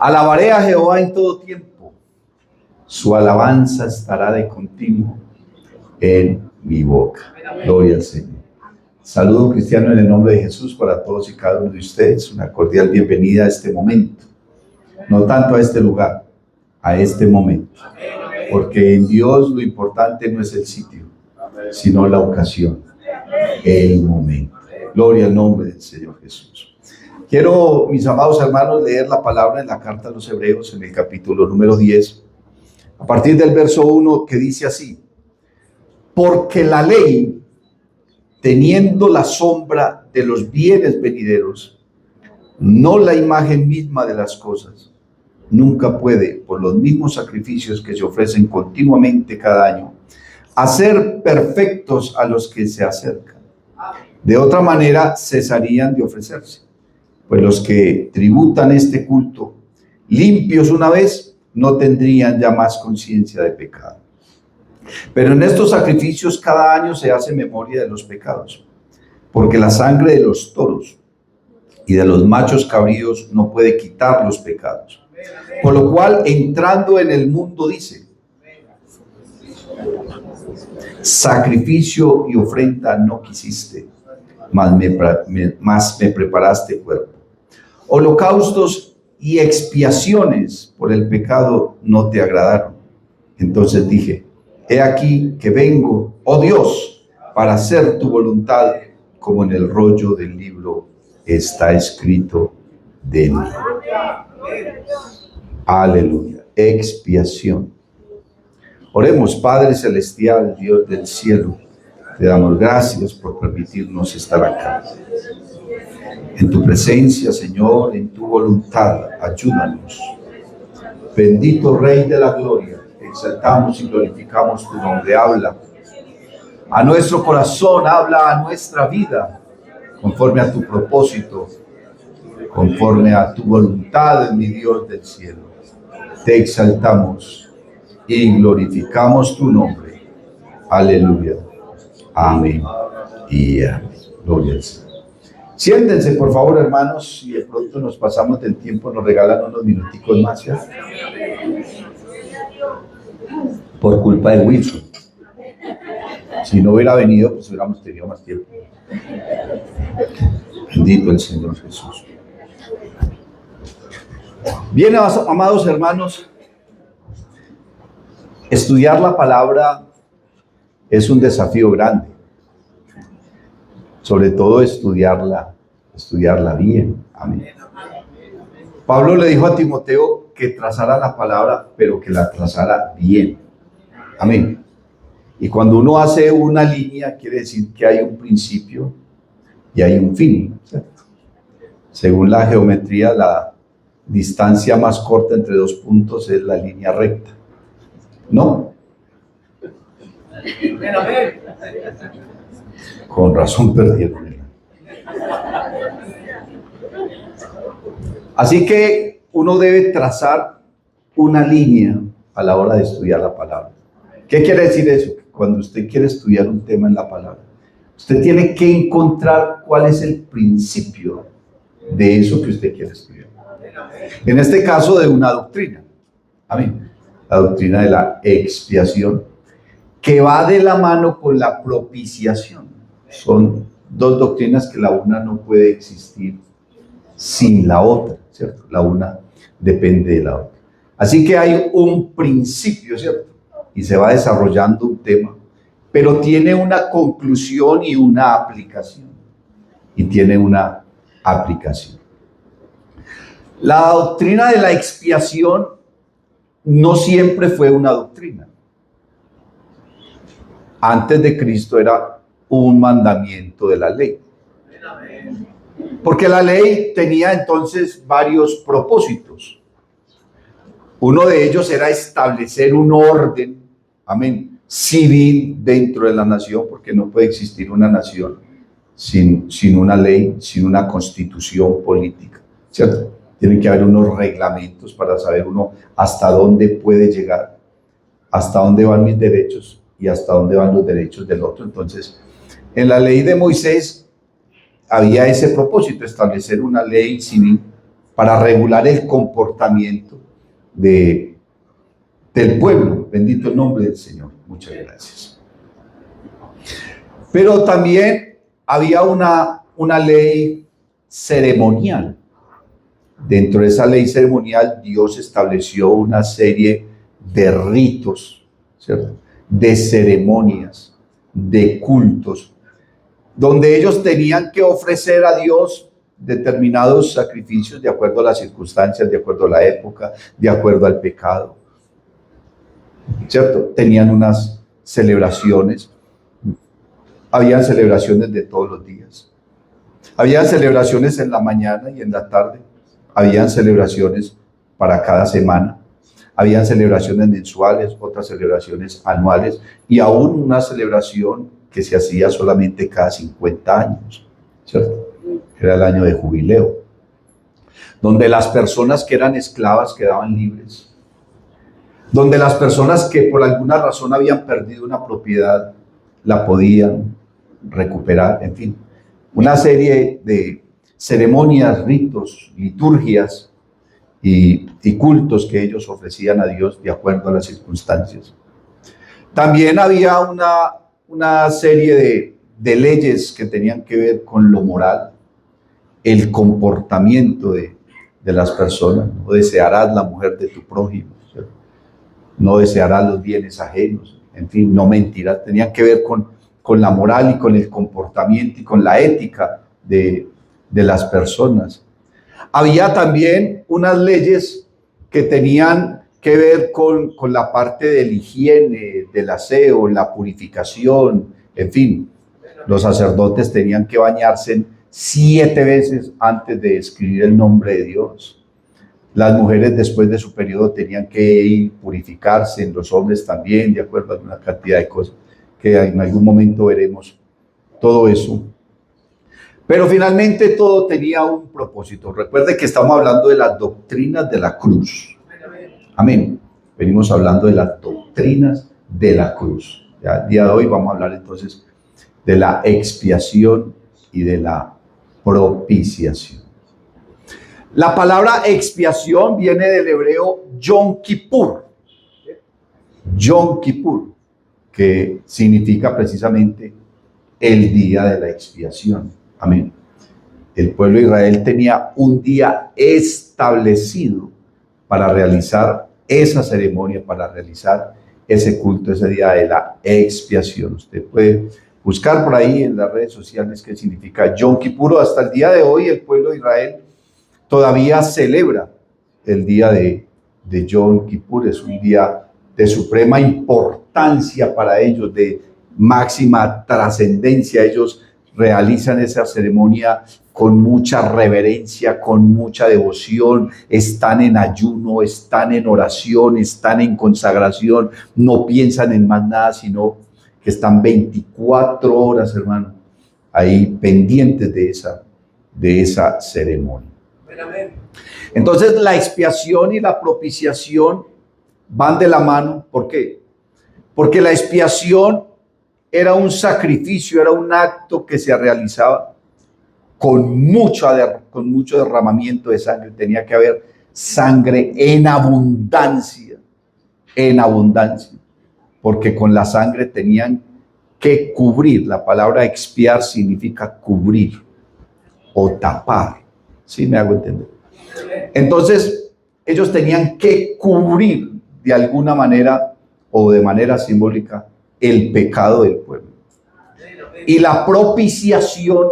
Alabaré a Jehová en todo tiempo. Su alabanza estará de continuo en mi boca. Gloria al Señor. Saludo cristiano en el nombre de Jesús para todos y cada uno de ustedes. Una cordial bienvenida a este momento. No tanto a este lugar, a este momento. Porque en Dios lo importante no es el sitio, sino la ocasión, el momento. Gloria al nombre del Señor Jesús. Quiero, mis amados hermanos, leer la palabra en la carta a los Hebreos, en el capítulo número 10, a partir del verso 1, que dice así: porque la ley, teniendo la sombra de los bienes venideros, no la imagen misma de las cosas, nunca puede, por los mismos sacrificios que se ofrecen continuamente cada año, hacer perfectos a los que se acercan. De otra manera, cesarían de ofrecerse, pues los que tributan este culto, limpios una vez, no tendrían ya más conciencia de pecado. Pero en estos sacrificios cada año se hace memoria de los pecados, porque la sangre de los toros y de los machos cabríos no puede quitar los pecados. Por lo cual, entrando en el mundo, dice: sacrificio y ofrenda no quisiste, mas me preparaste cuerpo. Holocaustos y expiaciones por el pecado no te agradaron. Entonces dije: he aquí que vengo, oh Dios, para hacer tu voluntad, como en el rollo del libro está escrito de mí. Aleluya. Expiación. Oremos. Padre celestial, Dios del cielo, te damos gracias por permitirnos estar acá. En tu presencia, Señor, en tu voluntad, ayúdanos. Bendito Rey de la Gloria, exaltamos y glorificamos tu nombre. Habla a nuestro corazón, habla a nuestra vida, conforme a tu propósito, conforme a tu voluntad, mi Dios del cielo. Te exaltamos y glorificamos tu nombre. Aleluya. Amén y amén. Gloria al Señor. Siéntense, por favor, hermanos, y de pronto nos pasamos del tiempo, nos regalan unos minuticos más, ¿ya? Por culpa de Wilson. Si no hubiera venido, pues hubiéramos tenido más tiempo. Bendito el Señor Jesús. Bien, amados hermanos, estudiar la palabra es un desafío grande. Sobre todo estudiarla bien. Amén. Pablo le dijo a Timoteo que trazara la palabra, pero que la trazara bien. Amén. Y cuando uno hace una línea, quiere decir que hay un principio y hay un fin, ¿cierto? Según la geometría, la distancia más corta entre dos puntos es la línea recta. ¿No? Con razón perdieron. Así que uno debe trazar una línea a la hora de estudiar la palabra. ¿Qué quiere decir eso? Cuando usted quiere estudiar un tema en la palabra, usted tiene que encontrar cuál es el principio de eso que usted quiere estudiar. En este caso, de una doctrina. Amén. La doctrina de la expiación, que va de la mano con la propiciación. Son dos doctrinas que la una no puede existir sin la otra, ¿cierto? La una depende de la otra. Así que hay un principio, ¿cierto? Y se va desarrollando un tema, pero tiene una conclusión y una aplicación. Y tiene una aplicación. La doctrina de la expiación no siempre fue una doctrina. Antes de Cristo era un mandamiento de la ley. Porque la ley tenía entonces varios propósitos. Uno de ellos era establecer un orden, amén, civil dentro de la nación, porque no puede existir una nación sin una ley, sin una constitución política, ¿cierto? Tiene que haber unos reglamentos para saber uno hasta dónde puede llegar, hasta dónde van mis derechos y hasta dónde van los derechos del otro. Entonces, en la ley de Moisés había ese propósito, establecer una ley civil para regular el comportamiento del pueblo. Bendito el nombre del Señor. Muchas gracias. Pero también había una ley ceremonial. Dentro de esa ley ceremonial, Dios estableció una serie de ritos, ¿cierto? De ceremonias, de cultos, donde ellos tenían que ofrecer a Dios determinados sacrificios de acuerdo a las circunstancias, de acuerdo a la época, de acuerdo al pecado, ¿cierto? Tenían unas celebraciones, habían celebraciones de todos los días, habían celebraciones en la mañana y en la tarde, habían celebraciones para cada semana, habían celebraciones mensuales, otras celebraciones anuales y aún una celebración que se hacía solamente cada 50 años, ¿cierto? Era el año de jubileo, donde las personas que eran esclavas quedaban libres, donde las personas que por alguna razón habían perdido una propiedad la podían recuperar, en fin, una serie de ceremonias, ritos, liturgias y cultos que ellos ofrecían a Dios de acuerdo a las circunstancias. También había una serie de leyes que tenían que ver con lo moral, el comportamiento de las personas. No desearás la mujer de tu prójimo, ¿cierto? No desearás los bienes ajenos, en fin, no mentirás. Tenían que ver con la moral y con el comportamiento y con la ética de las personas. Había también unas leyes que tenían que ver con la parte de la higiene, del aseo, la purificación, en fin. Los sacerdotes tenían que bañarse 7 veces antes de escribir el nombre de Dios. Las mujeres después de su periodo tenían que ir purificarse, los hombres también, de acuerdo a una cantidad de cosas que en algún momento veremos todo eso. Pero finalmente todo tenía un propósito. Recuerde que estamos hablando de las doctrinas de la cruz. Amén. Venimos hablando de las doctrinas de la cruz. Ya, el día de hoy vamos a hablar entonces de la expiación y de la propiciación. La palabra expiación viene del hebreo Yom Kippur. Yom Kippur, que significa precisamente el día de la expiación. Amén. El pueblo de Israel tenía un día establecido para realizar esa ceremonia, para realizar ese culto, ese día de la expiación. Usted puede buscar por ahí en las redes sociales qué significa Yom Kippur. Hasta el día de hoy el pueblo de Israel todavía celebra el día de Yom Kippur. Es un día de suprema importancia para ellos, de máxima trascendencia. Ellos realizan esa ceremonia con mucha reverencia, con mucha devoción, están en ayuno, están en oración, están en consagración, no piensan en más nada, sino que están 24 horas, hermano, ahí pendientes de esa ceremonia. Entonces la expiación y la propiciación van de la mano. ¿Por qué? Porque la expiación era un sacrificio, era un acto que se realizaba con mucho derramamiento de sangre. Tenía que haber sangre en abundancia, porque con la sangre tenían que cubrir. La palabra expiar significa cubrir o tapar. ¿Sí me hago entender? Entonces, ellos tenían que cubrir de alguna manera o de manera simbólica el pecado del pueblo. Y la propiciación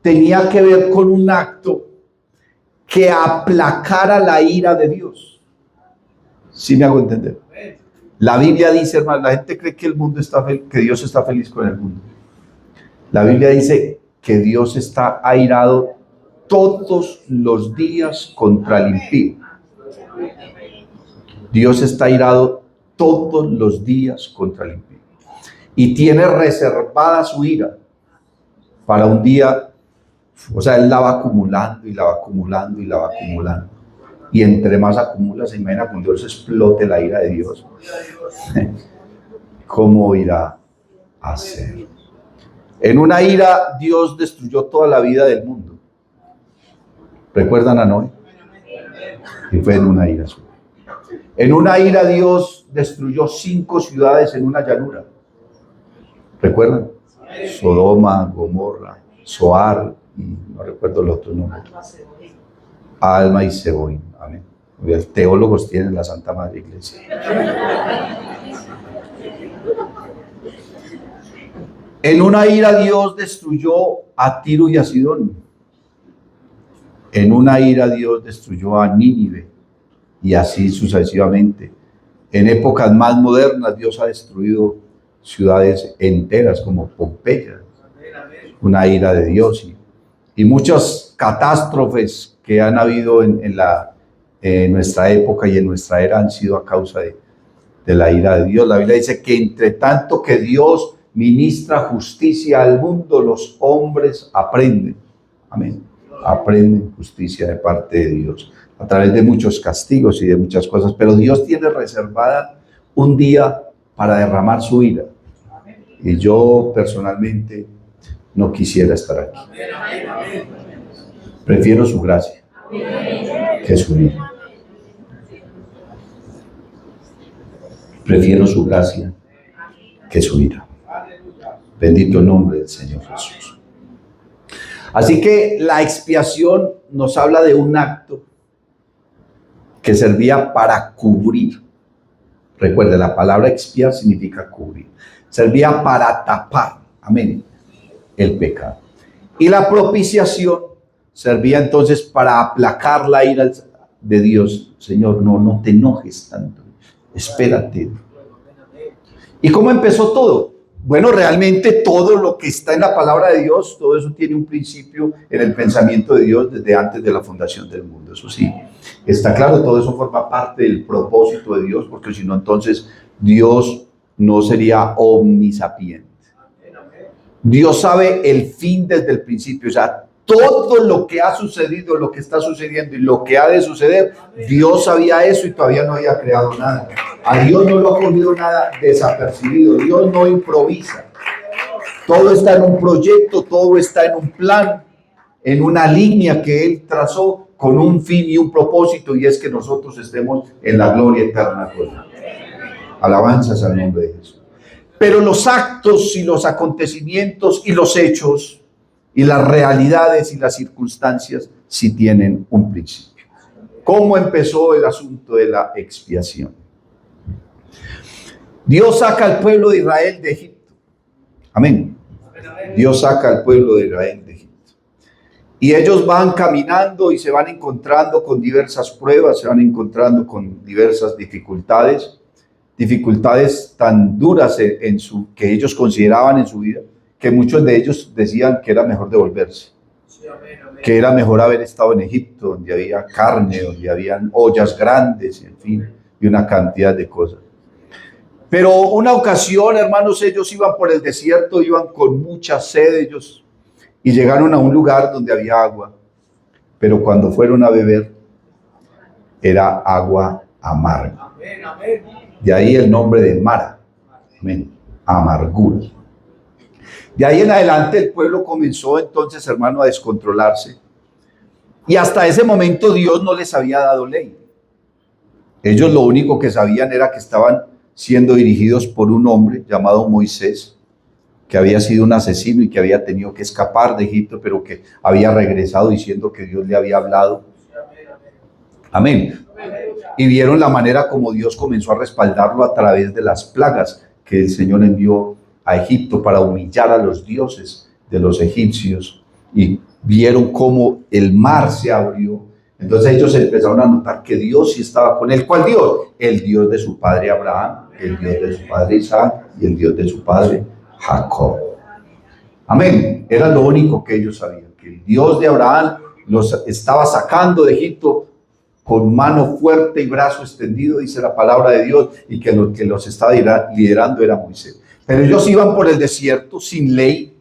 tenía que ver con un acto que aplacara la ira de Dios. ¿Sí me hago entender? La Biblia dice, hermano, la gente cree que el mundo que Dios está feliz con el mundo. La Biblia dice que Dios está airado todos los días contra el impío. Dios está airado todos los días contra el impío. Y tiene reservada su ira para un día. O sea, Él la va acumulando y la va acumulando y la va acumulando. Y entre más acumula, se imagina cuando Dios explote la ira de Dios. ¿Cómo irá a ser? En una ira, Dios destruyó toda la vida del mundo. ¿Recuerdan a Noé? Y fue en una ira suya. En una ira Dios destruyó 5 ciudades en una llanura. ¿Recuerdan? Sodoma, Gomorra, Zoar, y no recuerdo el otro nombre. Alma y Seboín. Amén. Los teólogos tienen la Santa Madre Iglesia. En una ira Dios destruyó a Tiro y a Sidón. En una ira Dios destruyó a Nínive y así sucesivamente. En épocas más modernas Dios ha destruido ciudades enteras como Pompeya. Una ira de Dios y muchas catástrofes que han habido en nuestra época y en nuestra era han sido a causa de la ira de Dios. La Biblia dice que entre tanto que Dios ministra justicia al mundo, los hombres aprenden. Amén. Aprenden justicia de parte de Dios a través de muchos castigos y de muchas cosas, pero Dios tiene reservada un día para derramar su ira. Y yo personalmente no quisiera estar aquí. Prefiero su gracia que su ira. Prefiero su gracia que su ira. Bendito el nombre del Señor Jesús. Así que la expiación nos habla de un acto que servía para cubrir. Recuerde, la palabra expiar significa cubrir. Servía para tapar, amén, el pecado. Y la propiciación servía entonces para aplacar la ira de Dios. Señor, no te enojes tanto. Espérate. ¿Y cómo empezó todo? Bueno, realmente todo lo que está en la palabra de Dios, todo eso tiene un principio en el pensamiento de Dios desde antes de la fundación del mundo. Eso sí, está claro, todo eso forma parte del propósito de Dios, porque si no, entonces Dios no sería omnisapiente. Dios sabe el fin desde el principio, o sea, todo lo que ha sucedido, lo que está sucediendo y lo que ha de suceder, Dios sabía eso y todavía no había creado nada. A Dios no lo ha cogido nada desapercibido. Dios no improvisa. Todo está en un proyecto, todo está en un plan, en una línea que Él trazó con un fin y un propósito, y es que nosotros estemos en la gloria eterna con Él. Alabanzas al nombre de Jesús. Pero los actos y los acontecimientos y los hechos y las realidades y las circunstancias sí tienen un principio. ¿Cómo empezó el asunto de la expiación? Dios saca al pueblo de Israel de Egipto. Amén. Dios saca al pueblo de Israel de Egipto. Y ellos van caminando y se van encontrando con diversas pruebas, se van encontrando con diversas dificultades tan duras que ellos consideraban en su vida, que muchos de ellos decían que era mejor devolverse, que era mejor haber estado en Egipto, donde había carne, donde habían ollas grandes, en fin, y una cantidad de cosas. Pero una ocasión, hermanos, ellos iban por el desierto, iban con mucha sed ellos, y llegaron a un lugar donde había agua, pero cuando fueron a beber, era agua amarga. De ahí el nombre de Mara, amén, amargura. De ahí en adelante el pueblo comenzó entonces, hermano, a descontrolarse. Y hasta ese momento Dios no les había dado ley. Ellos lo único que sabían era que estaban siendo dirigidos por un hombre llamado Moisés, que había sido un asesino y que había tenido que escapar de Egipto, pero que había regresado diciendo que Dios le había hablado. Amén. Y vieron la manera como Dios comenzó a respaldarlo a través de las plagas que el Señor envió a Egipto para humillar a los dioses de los egipcios, y vieron cómo el mar se abrió. Entonces ellos empezaron a notar que Dios sí estaba con él. ¿Cuál Dios? El Dios de su padre Abraham, el Dios de su padre Isaac y el Dios de su padre Jacob. Amén. Era lo único que ellos sabían, que el Dios de Abraham los estaba sacando de Egipto con mano fuerte y brazo extendido, dice la palabra de Dios, y que los estaba liderando era Moisés. Pero ellos iban por el desierto sin ley,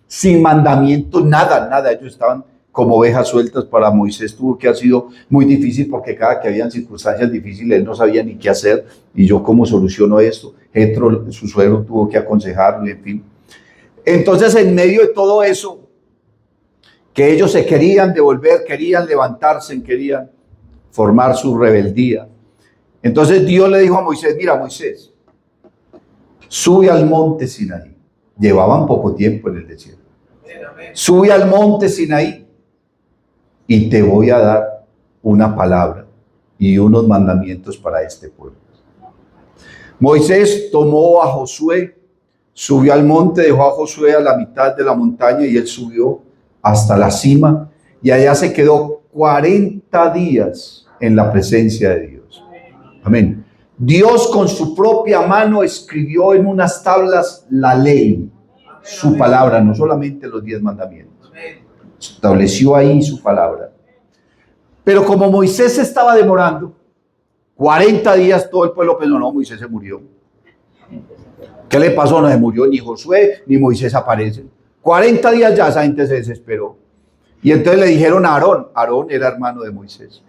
sin mandamiento, nada. Ellos estaban como ovejas sueltas. Para Moisés tuvo que haber sido muy difícil, porque cada que habían circunstancias difíciles él no sabía ni qué hacer. Y yo, ¿cómo soluciono esto? Jetro, su suegro, tuvo que aconsejarlo, en fin. Entonces, en medio de todo eso, que ellos se querían devolver, querían levantarse, querían formar su rebeldía. Entonces Dios le dijo a Moisés, mira Moisés, sube al monte Sinaí. Llevaban poco tiempo en el desierto. Sube al monte Sinaí y te voy a dar una palabra y unos mandamientos para este pueblo. Moisés tomó a Josué, subió al monte, dejó a Josué a la mitad de la montaña y él subió hasta la cima y allá se quedó 40 días en la presencia de Dios. Amén. Dios con su propia mano escribió en unas tablas la ley, su palabra, no solamente los 10 mandamientos. Estableció ahí su palabra. Pero como Moisés se estaba demorando, 40 días todo el pueblo pensó, no, Moisés se murió. ¿Qué le pasó? No se murió, ni Josué ni Moisés aparecen. 40 días ya esa gente se desesperó. Y entonces le dijeron a Aarón, Aarón era hermano de Moisés,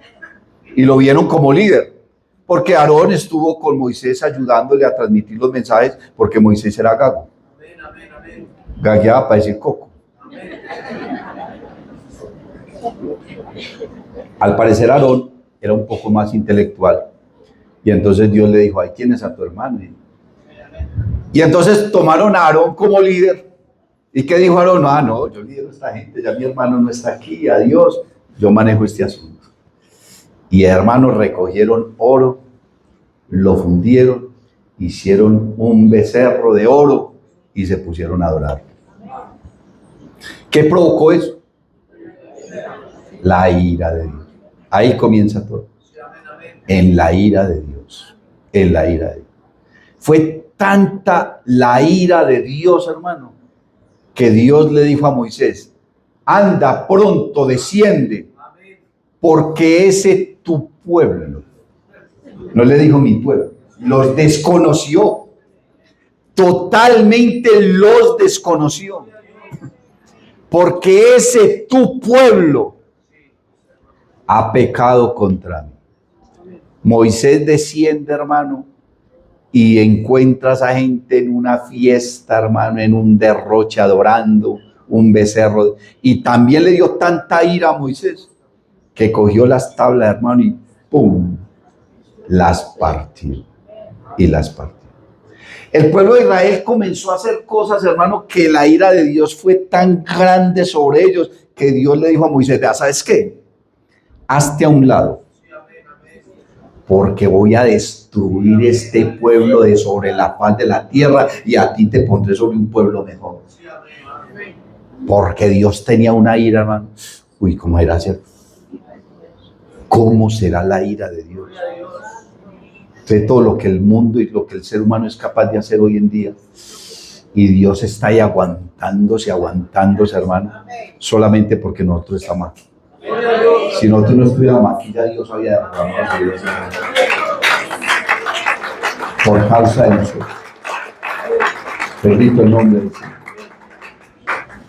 y lo vieron como líder, porque Aarón estuvo con Moisés ayudándole a transmitir los mensajes, porque Moisés era gago. Gagueaba para decir coco. Al parecer Aarón era un poco más intelectual, y entonces Dios le dijo, ahí tienes a tu hermano. Y entonces tomaron a Aarón como líder. ¿Y qué dijo Aarón? No, yo lidero a esta gente, ya mi hermano no está aquí, adiós, yo manejo este asunto. Y hermanos recogieron oro, lo fundieron, hicieron un becerro de oro y se pusieron a adorar. ¿Qué provocó eso? La ira de Dios. Ahí comienza todo. En la ira de Dios. En la ira de Dios. Fue tanta la ira de Dios, hermano, que Dios le dijo a Moisés, anda pronto, desciende, porque ese tu pueblo, no le dijo mi pueblo, los desconoció, totalmente los desconoció, porque ese tu pueblo ha pecado contra mí. Moisés desciende, hermano, y encuentras a gente en una fiesta, hermano, en un derroche, adorando un becerro. Y también le dio tanta ira a Moisés que cogió las tablas, hermano, y ¡pum! Las partió. Y las partió. El pueblo de Israel comenzó a hacer cosas, hermano, que la ira de Dios fue tan grande sobre ellos que Dios le dijo a Moisés, ¿sabes qué? Hazte a un lado, porque voy a destruir este pueblo de sobre la faz de la tierra y a ti te pondré sobre un pueblo mejor. Porque Dios tenía una ira, hermano. Uy, ¿cómo era, cierto? ¿Cómo será la ira de Dios? De todo lo que el mundo y lo que el ser humano es capaz de hacer hoy en día. Y Dios está ahí aguantándose, hermano, solamente porque nosotros estamos aquí. Si nosotros no estuviéramos aquí, ya Dios había derramado su Dios por causa de nosotros. Bendito el nombre del Señor.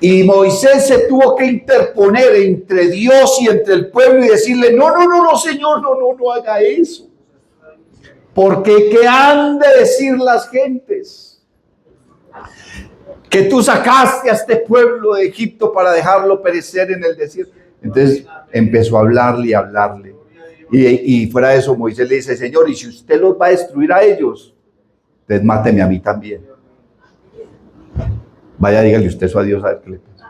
Y Moisés se tuvo que interponer entre Dios y entre el pueblo y decirle, no, Señor, no haga eso. Porque ¿qué han de decir las gentes? Que tú sacaste a este pueblo de Egipto para dejarlo perecer en el desierto. Entonces empezó a hablarle y hablarle. Y fuera de eso, Moisés le dice, Señor, y si usted los va a destruir a ellos, entonces máteme a mí también. Vaya, dígale usted eso a Dios a ver qué le pasa.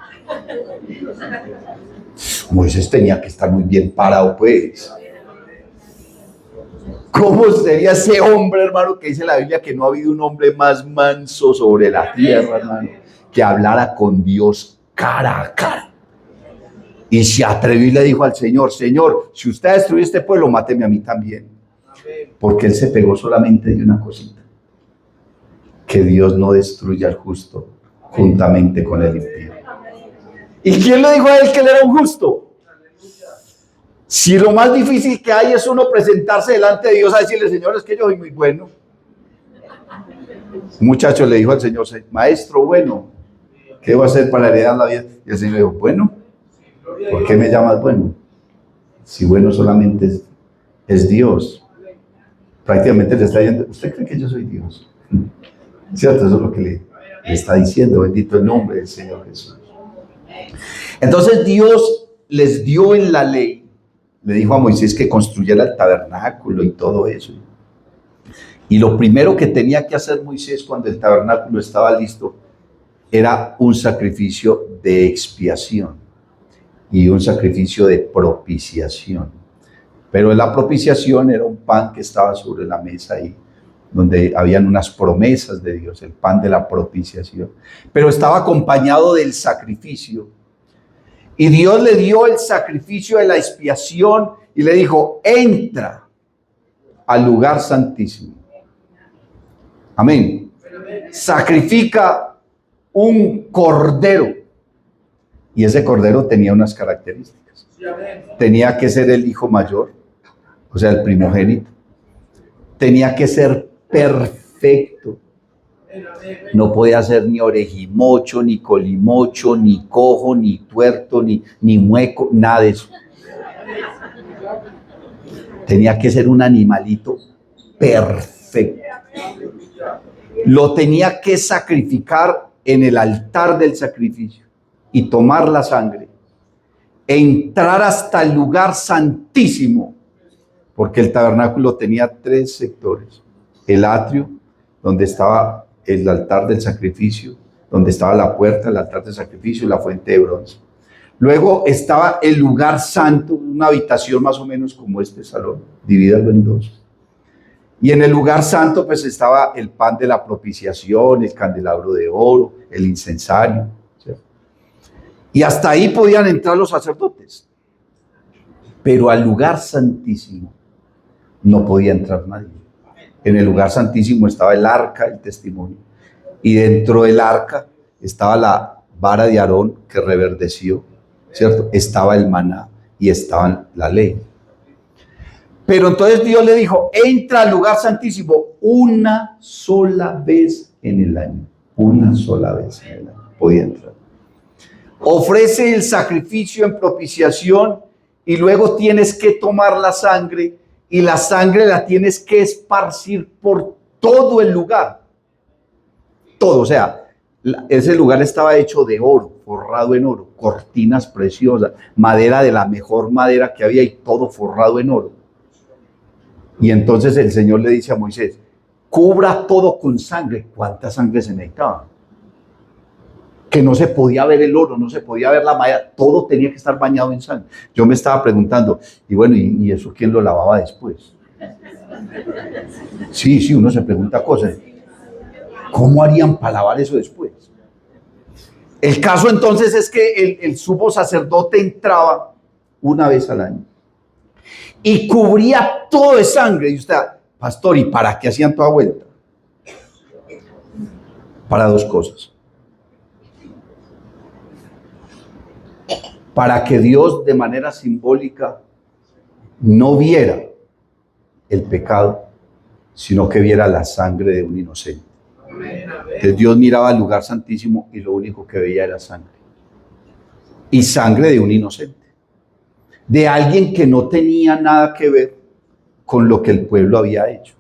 Moisés tenía que estar muy bien parado, pues. ¿Cómo sería ese hombre, hermano, que dice la Biblia que no ha habido un hombre más manso sobre la tierra, hermano, que hablara con Dios cara a cara? Y se atrevió y le dijo al Señor, Señor, si usted destruye este pueblo, máteme a mí también. Porque él se pegó solamente de una cosita. Que Dios no destruya al justo juntamente con el impío. ¿Y quién le dijo a él que él era un justo? Si lo más difícil que hay es uno presentarse delante de Dios a decirle, Señor, es que yo soy muy bueno. Un muchacho le dijo al Señor, maestro bueno, ¿qué debo hacer para heredar la vida? Y el Señor le dijo, bueno, ¿por qué me llamas bueno? Si bueno solamente es Dios. Prácticamente le está diciendo, ¿usted cree que yo soy Dios? ¿Cierto? Eso es lo que le está diciendo. Bendito el nombre del Señor Jesús. Entonces Dios les dio en la ley, le dijo a Moisés que construyera el tabernáculo y todo eso. Y lo primero que tenía que hacer Moisés cuando el tabernáculo estaba listo era un sacrificio de expiación y un sacrificio de propiciación. Pero la propiciación era un pan que estaba sobre la mesa ahí, donde habían unas promesas de Dios, el pan de la propiciación. Pero estaba acompañado del sacrificio. Y Dios le dio el sacrificio de la expiación y le dijo, entra al lugar santísimo. Amén. Sacrifica un cordero. Y ese cordero tenía unas características. Tenía que ser el hijo mayor, o sea, el primogénito. Tenía que ser perfecto. No podía ser ni orejimocho, ni colimocho, ni cojo, ni tuerto, ni mueco, nada de eso. Tenía que ser un animalito perfecto. Lo tenía que sacrificar en el altar del sacrificio y tomar la sangre, entrar hasta el lugar santísimo, porque el tabernáculo tenía 3 sectores: el atrio, donde estaba el altar del sacrificio, donde estaba la puerta, el altar del sacrificio y la fuente de bronce. Luego estaba el lugar santo, una habitación más o menos como este salón, divídalo en 2. Y en el lugar santo pues estaba el pan de la propiciación, el candelabro de oro, el incensario, ¿cierto? Y hasta ahí podían entrar los sacerdotes. Pero al lugar santísimo no podía entrar nadie. En el lugar santísimo estaba el arca, el testimonio. Y dentro del arca estaba la vara de Aarón que reverdeció, ¿cierto? Estaba el maná y estaba la ley. Pero entonces Dios le dijo, entra al lugar santísimo una sola vez en el año. Una sola vez en el año podía entrar. Ofrece el sacrificio en propiciación y luego tienes que tomar la sangre y la sangre la tienes que esparcir por todo el lugar. Todo, o sea, ese lugar estaba hecho de oro, forrado en oro, cortinas preciosas, madera de la mejor madera que había y todo forrado en oro. Y entonces el Señor le dice a Moisés, cubra todo con sangre. ¿Cuánta sangre se necesitaba? Que no se podía ver el oro, no se podía ver la madera, todo tenía que estar bañado en sangre. Yo me estaba preguntando, y bueno, ¿y eso quién lo lavaba después? Sí, uno se pregunta cosas. ¿Cómo harían para lavar eso después? El caso entonces es que el sumo sacerdote entraba una vez al año y cubría todo de sangre. Y usted, pastor, ¿y para qué hacían toda vuelta? Para 2 cosas. Para que Dios de manera simbólica no viera el pecado, sino que viera la sangre de un inocente. Entonces Dios miraba al lugar santísimo y lo único que veía era sangre. Y sangre de un inocente. De alguien que no tenía nada que ver con lo que el pueblo había hecho.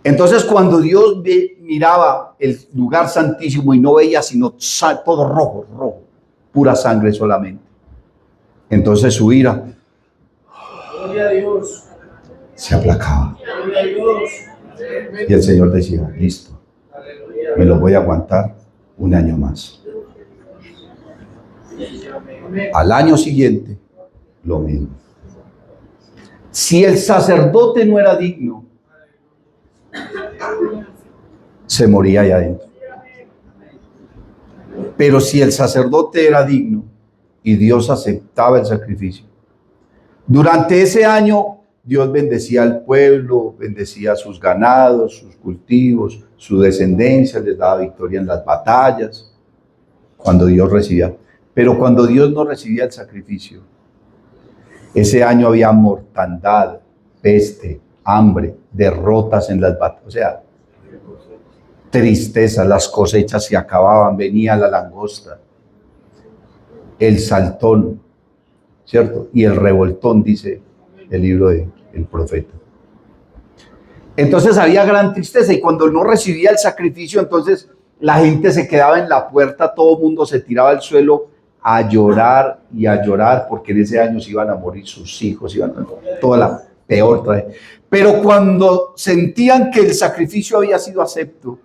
Entonces cuando Dios miraba el lugar santísimo y no veía sino todo rojo, pura sangre solamente, entonces su ira se aplacaba. Y el Señor decía, listo, me lo voy a aguantar un año más. Al año siguiente, lo mismo. Si el sacerdote no era digno, se moría ahí adentro. Pero si el sacerdote era digno y Dios aceptaba el sacrificio, durante ese año Dios bendecía al pueblo, bendecía sus ganados, sus cultivos, su descendencia, les daba victoria en las batallas, cuando Dios recibía. Pero cuando Dios no recibía el sacrificio, ese año había mortandad, peste, hambre, derrotas en las batallas, o sea, tristeza, las cosechas se acababan, venía la langosta, el saltón, ¿cierto? Y el revoltón, dice el libro del profeta. Entonces había gran tristeza y cuando no recibía el sacrificio, entonces la gente se quedaba en la puerta, todo el mundo se tiraba al suelo a llorar y a llorar, porque en ese año se iban a morir sus hijos, toda la peor tragedia. Pero cuando sentían que el sacrificio había sido acepto,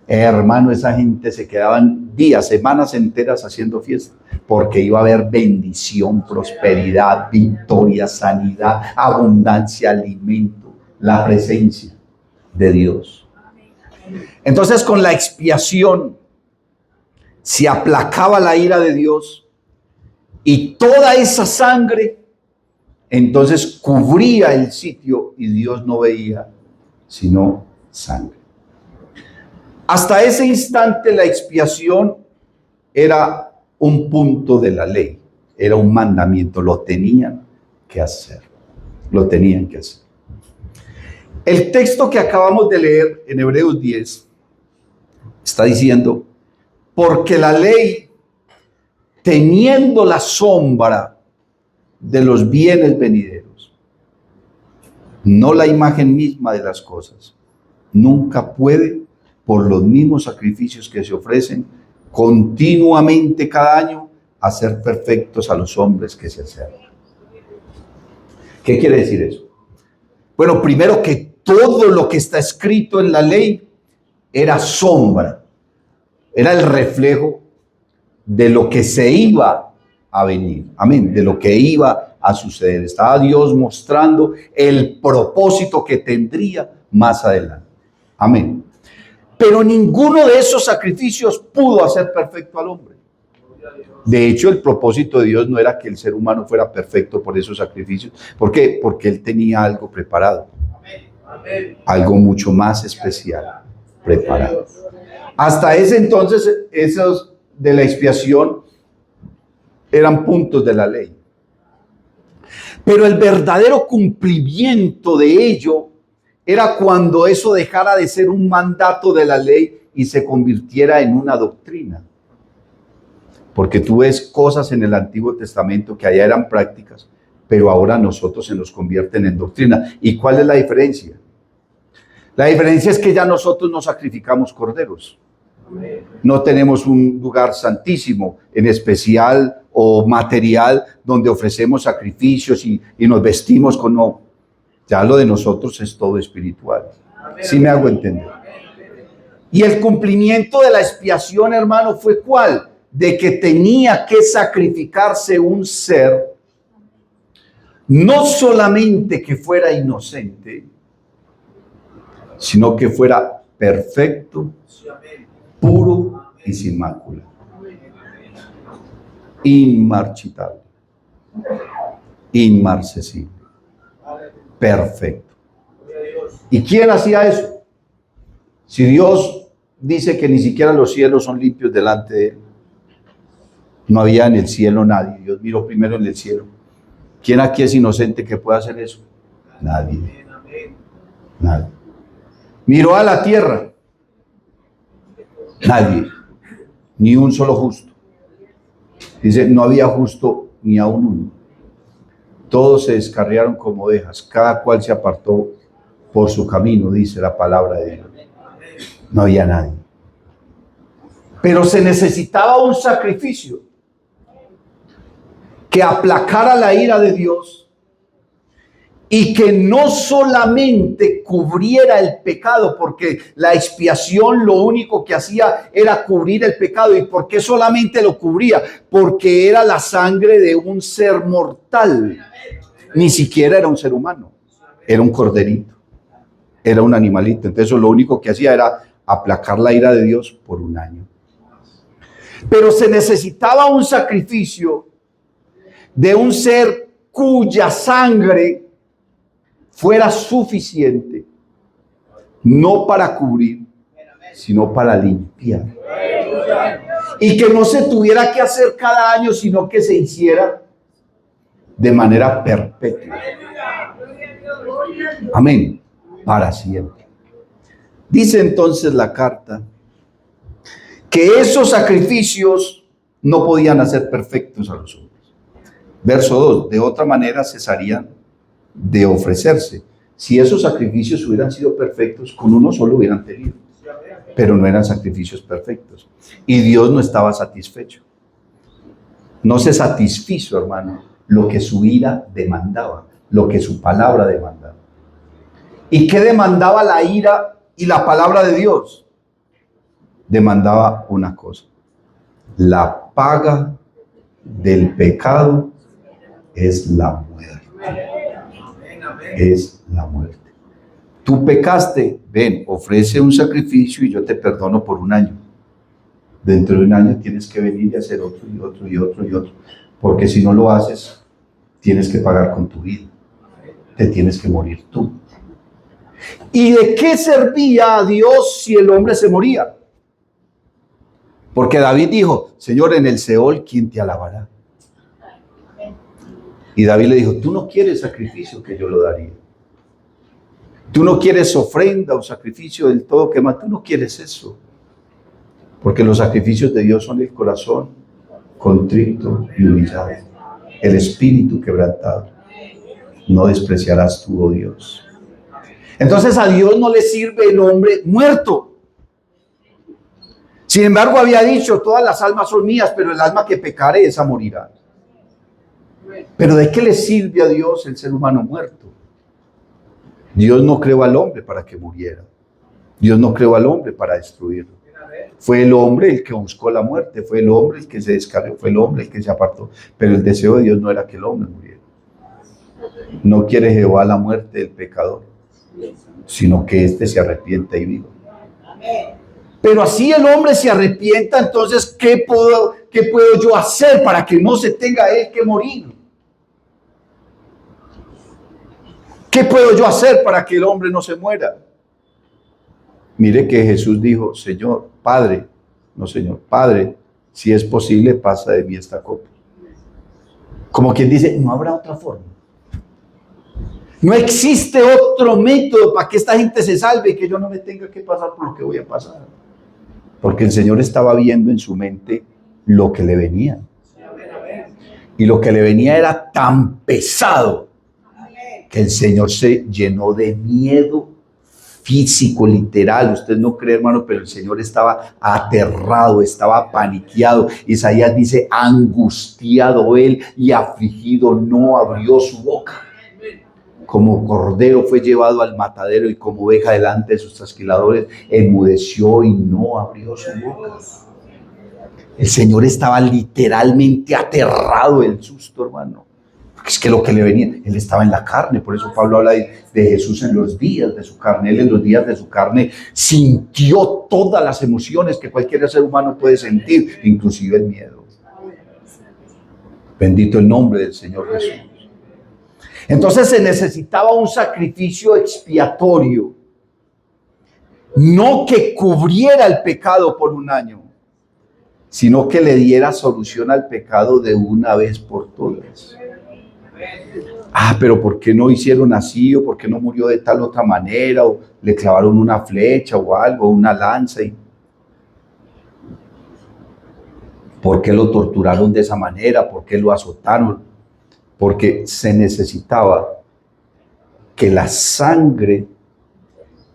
hermano, esa gente se quedaban días, semanas enteras haciendo fiesta, porque iba a haber bendición, prosperidad, victoria, sanidad, abundancia, alimento, la presencia de Dios. Entonces, con la expiación se aplacaba la ira de Dios y toda esa sangre entonces cubría el sitio y Dios no veía sino sangre. Hasta ese instante la expiación era un punto de la ley, era un mandamiento, lo tenían que hacer, lo tenían que hacer. El texto que acabamos de leer en Hebreos 10 está diciendo, porque la ley, teniendo la sombra de los bienes venideros, no la imagen misma de las cosas, nunca puede, por los mismos sacrificios que se ofrecen continuamente cada año, hacer perfectos a los hombres que se acercan. ¿Qué quiere decir eso? Bueno, primero que todo lo que está escrito en la ley era sombra, era el reflejo de lo que se iba a venir, amén, de lo que iba a suceder. Estaba Dios mostrando el propósito que tendría más adelante, amén. Pero ninguno de esos sacrificios pudo hacer perfecto al hombre. De hecho, el propósito de Dios no era que el ser humano fuera perfecto por esos sacrificios. ¿Por qué? Porque Él tenía algo preparado. Algo mucho más especial preparado. Hasta ese entonces, esos de la expiación eran puntos de la ley. Pero el verdadero cumplimiento de ello era cuando eso dejara de ser un mandato de la ley y se convirtiera en una doctrina. Porque tú ves cosas en el Antiguo Testamento que allá eran prácticas, pero ahora a nosotros se nos convierten en doctrina. ¿Y cuál es la diferencia? La diferencia es que ya nosotros no sacrificamos corderos. No tenemos un lugar santísimo, en especial o material, donde ofrecemos sacrificios y nos vestimos con no. Ya lo de nosotros es todo espiritual. ¿Sí me hago entender? Y el cumplimiento de la expiación, hermano, ¿fue cuál? De que tenía que sacrificarse un ser, no solamente que fuera inocente, sino que fuera perfecto, puro y sin mácula, inmarchitable, inmarcesible, perfecto. ¿Y quién hacía eso? Si Dios dice que ni siquiera los cielos son limpios delante de Él, no había en el cielo nadie. Dios miró primero en el cielo. ¿Quién aquí es inocente que pueda hacer eso? Nadie. Nadie. Miró a la tierra. Nadie. Ni un solo justo. Dice, no había justo ni aún uno. Todos se descarriaron como ovejas. Cada cual se apartó por su camino, dice la palabra de Dios. No había nadie. Pero se necesitaba un sacrificio que aplacara la ira de Dios y que no solamente cubriera el pecado, porque la expiación lo único que hacía era cubrir el pecado. ¿Y por qué solamente lo cubría? Porque era la sangre de un ser mortal. Ni siquiera era un ser humano, era un corderito, era un animalito. Entonces lo único que hacía era aplacar la ira de Dios por un año. Pero se necesitaba un sacrificio de un ser cuya sangre fuera suficiente, no para cubrir, sino para limpiar. Y que no se tuviera que hacer cada año, sino que se hiciera de manera perpetua. Amén. Para siempre. Dice entonces la carta que esos sacrificios no podían hacer perfectos a los hombres. Verso 2, de otra manera cesarían de ofrecerse. Si esos sacrificios hubieran sido perfectos, con uno solo hubieran tenido, pero no eran sacrificios perfectos. Y Dios no estaba satisfecho. No se satisfizo, hermano, lo que su ira demandaba, lo que su palabra demandaba. ¿Y qué demandaba la ira y la palabra de Dios? Demandaba una cosa: la paga del pecado es la muerte. Es la muerte. Tú pecaste, ven, ofrece un sacrificio y yo te perdono por un año. Dentro de un año tienes que venir y hacer otro y otro y otro y otro, porque si no lo haces, tienes que pagar con tu vida. Te tienes que morir tú. ¿Y de qué servía a Dios si el hombre se moría? Porque David dijo: Señor, en el Seol, ¿quién te alabará? Y David le dijo: tú no quieres sacrificio, que yo lo daría. Tú no quieres ofrenda o sacrificio del todo quemado. Tú no quieres eso. Porque los sacrificios de Dios son el corazón contrito y humillado, el espíritu quebrantado. No despreciarás tú, oh Dios. Entonces a Dios no le sirve el hombre muerto. Sin embargo, había dicho: todas las almas son mías, pero el alma que pecare, esa morirá. Pero ¿de qué le sirve a Dios el ser humano muerto? Dios no creó al hombre para que muriera. Dios no creó al hombre para destruirlo. Fue el hombre el que buscó la muerte, fue el hombre el que se descarrió, fue el hombre el que se apartó. Pero el deseo de Dios no era que el hombre muriera. No quiere Jehová la muerte del pecador, sino que éste se arrepienta y viva. Pero así el hombre se arrepienta, entonces ¿qué puedo yo hacer para que no se tenga él que morir? ¿Qué puedo yo hacer para que el hombre no se muera? Mire que Jesús dijo: Señor, Padre, no Señor, Padre, si es posible, pasa de mí esta copa. Como quien dice, no habrá otra forma. No existe otro método para que esta gente se salve y que yo no me tenga que pasar por lo que voy a pasar. Porque el Señor estaba viendo en su mente lo que le venía. Y lo que le venía era tan pesado que el Señor se llenó de miedo físico, literal. Usted no cree, hermano, pero el Señor estaba aterrado, estaba paniqueado. Isaías dice: angustiado él y afligido, no abrió su boca. Como cordero fue llevado al matadero, y como oveja delante de sus trasquiladores, enmudeció y no abrió su boca. El Señor estaba literalmente aterrado del susto, hermano. Es que lo que le venía, él estaba en la carne. Por eso Pablo habla de Jesús en los días de su carne. Él en los días de su carne sintió todas las emociones que cualquier ser humano puede sentir, inclusive el miedo. Bendito el nombre del Señor Jesús. Entonces se necesitaba un sacrificio expiatorio, no que cubriera el pecado por un año, sino que le diera solución al pecado de una vez por todas. Pero ¿por qué no hicieron así? ¿O por qué no murió de tal otra manera? ¿O le clavaron una flecha o algo, una lanza? ¿Por qué lo torturaron de esa manera? ¿Por qué lo azotaron? Porque se necesitaba que la sangre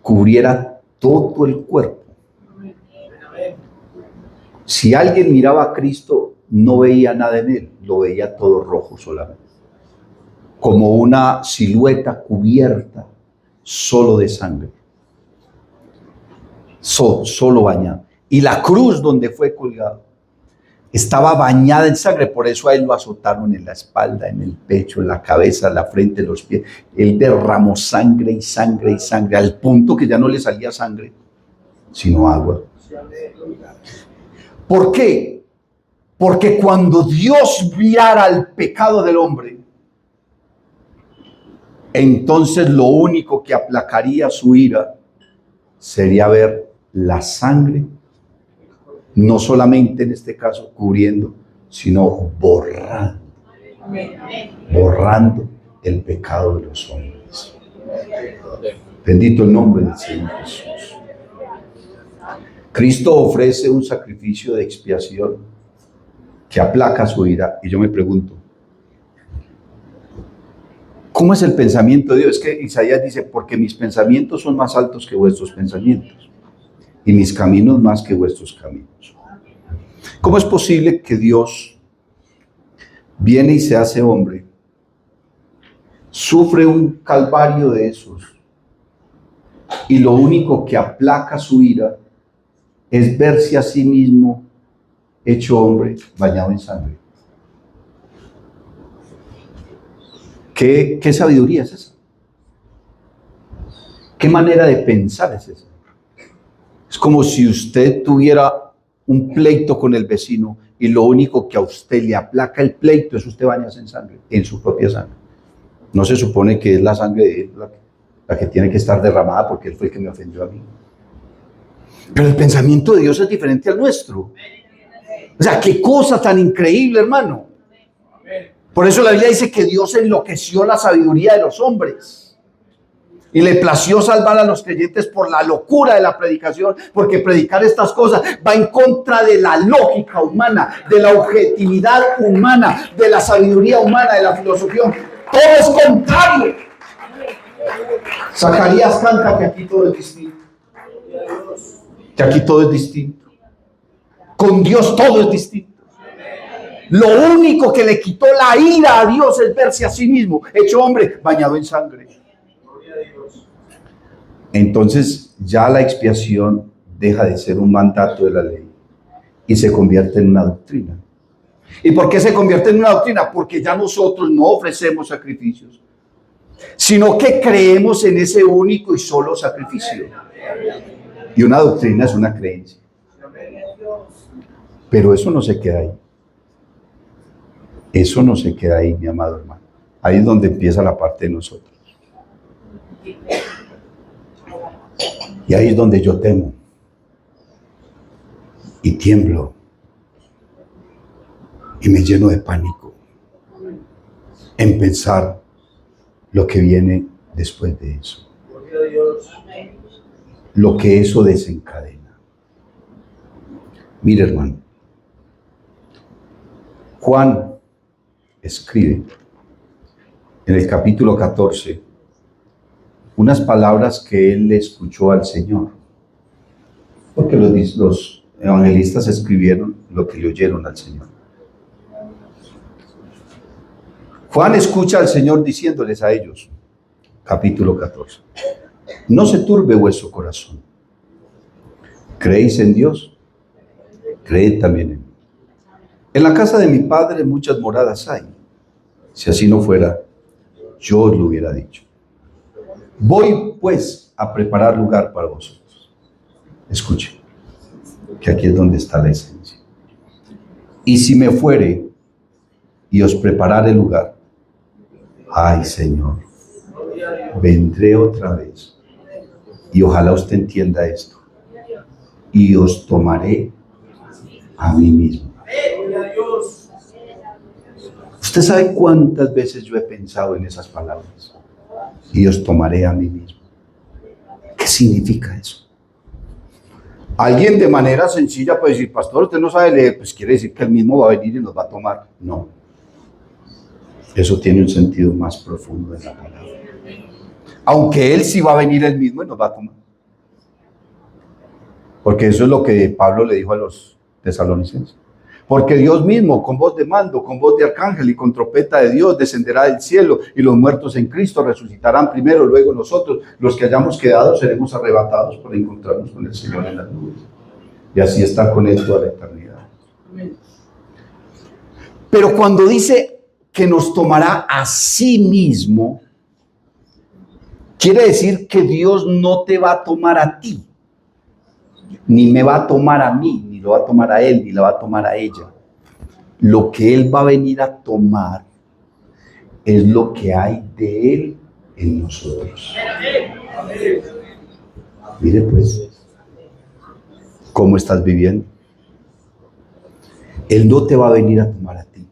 cubriera todo el cuerpo. Si alguien miraba a Cristo, no veía nada en él, lo veía todo rojo solamente, como una silueta cubierta solo de sangre, solo bañada. Y la cruz donde fue colgado estaba bañada en sangre. Por eso a él lo azotaron en la espalda, en el pecho, en la cabeza, en la frente, en los pies. Él derramó sangre y sangre y sangre, al punto que ya no le salía sangre, sino agua. ¿Por qué? Porque cuando Dios mirara el pecado del hombre, entonces lo único que aplacaría su ira sería ver la sangre, no solamente en este caso cubriendo, sino borrando el pecado de los hombres. Bendito el nombre del Señor Jesús. Cristo ofrece un sacrificio de expiación que aplaca su ira. Y yo me pregunto, ¿cómo es el pensamiento de Dios? Es que Isaías dice: porque mis pensamientos son más altos que vuestros pensamientos, y mis caminos más que vuestros caminos. ¿Cómo es posible que Dios viene y se hace hombre, sufre un calvario de esos, y lo único que aplaca su ira es verse a sí mismo hecho hombre, bañado en sangre. ¿Qué sabiduría es esa? ¿Qué manera de pensar es esa? Es como si usted tuviera un pleito con el vecino y lo único que a usted le aplaca el pleito es usted bañarse en sangre, en su propia sangre. No se supone que es la sangre de él la que tiene que estar derramada porque él fue el que me ofendió a mí. Pero el pensamiento de Dios es diferente al nuestro. O sea, qué cosa tan increíble, hermano. Por eso la Biblia dice que Dios enloqueció la sabiduría de los hombres y le plació salvar a los creyentes por la locura de la predicación, porque predicar estas cosas va en contra de la lógica humana, de la objetividad humana, de la sabiduría humana, de la filosofía. Todo es contrario. Zacarías canta que aquí todo es distinto. Que aquí todo es distinto. Con Dios todo es distinto. Lo único que le quitó la ira a Dios es verse a sí mismo, hecho hombre, bañado en sangre. Entonces ya la expiación deja de ser un mandato de la ley y se convierte en una doctrina. ¿Y por qué se convierte en una doctrina? Porque ya nosotros no ofrecemos sacrificios, sino que creemos en ese único y solo sacrificio. Y una doctrina es una creencia. Pero eso no se queda ahí. Eso no se queda ahí, mi amado hermano. Ahí es donde empieza la parte de nosotros. Y ahí es donde yo temo y tiemblo y me lleno de pánico en pensar lo que viene después de eso. Lo que eso desencadena. Mire, hermano, Juan escribe en el capítulo 14 unas palabras que él le escuchó al Señor, porque los evangelistas escribieron lo que le oyeron al Señor. Juan escucha al Señor diciéndoles a ellos, capítulo 14, no se turbe vuestro corazón, creéis en Dios, creed también en mí. En la casa de mi Padre muchas moradas hay. Si así no fuera, yo os lo hubiera dicho. Voy pues a preparar lugar para vosotros. Escuchen, que aquí es donde está la esencia. Y si me fuere y os preparare lugar, ay Señor, vendré otra vez. Y ojalá usted entienda esto. Y os tomaré a mí mismo. ¿Usted sabe cuántas veces yo he pensado en esas palabras? Y os tomaré a mí mismo. ¿Qué significa eso? Alguien de manera sencilla puede decir, pastor, usted no sabe leer, pues quiere decir que él mismo va a venir y nos va a tomar. No. Eso tiene un sentido más profundo en la palabra. Aunque él sí va a venir él mismo y nos va a tomar. Porque eso es lo que Pablo le dijo a los tesalonicenses. Porque Dios mismo, con voz de mando, con voz de arcángel y con trompeta de Dios, descenderá del cielo y los muertos en Cristo resucitarán primero, luego nosotros, los que hayamos quedado, seremos arrebatados para encontrarnos con el Señor en las nubes. Y así estar con Él toda la eternidad. Pero cuando dice que nos tomará a sí mismo, quiere decir que Dios no te va a tomar a ti, ni me va a tomar a mí, ni lo va a tomar a él, ni la va a tomar a ella. Lo que él va a venir a tomar es lo que hay de él en nosotros. Mire pues, ¿cómo estás viviendo? Él no te va a venir a tomar a ti.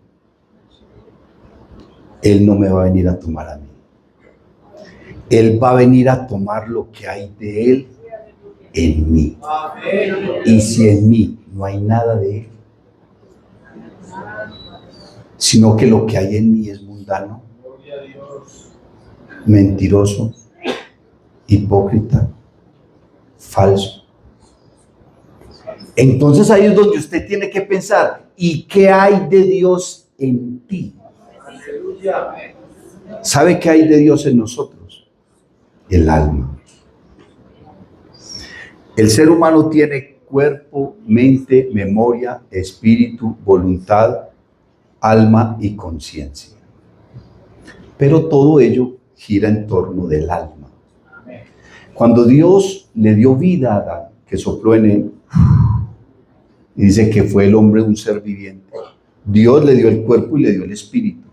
Él no me va a venir a tomar a mí. Él va a venir a tomar lo que hay de él en mí. Y si en mí no hay nada de él, sino que lo que hay en mí es mundano, mentiroso, hipócrita, falso. Entonces ahí es donde usted tiene que pensar, ¿y qué hay de Dios en ti. ¿Sabe qué hay de Dios en nosotros? El alma. El ser humano tiene cuerpo, mente, memoria, espíritu, voluntad, alma y conciencia. Pero todo ello gira en torno del alma. Cuando Dios le dio vida a Adán, que sopló en él, y dice que fue el hombre un ser viviente, Dios le dio el cuerpo y le dio el espíritu.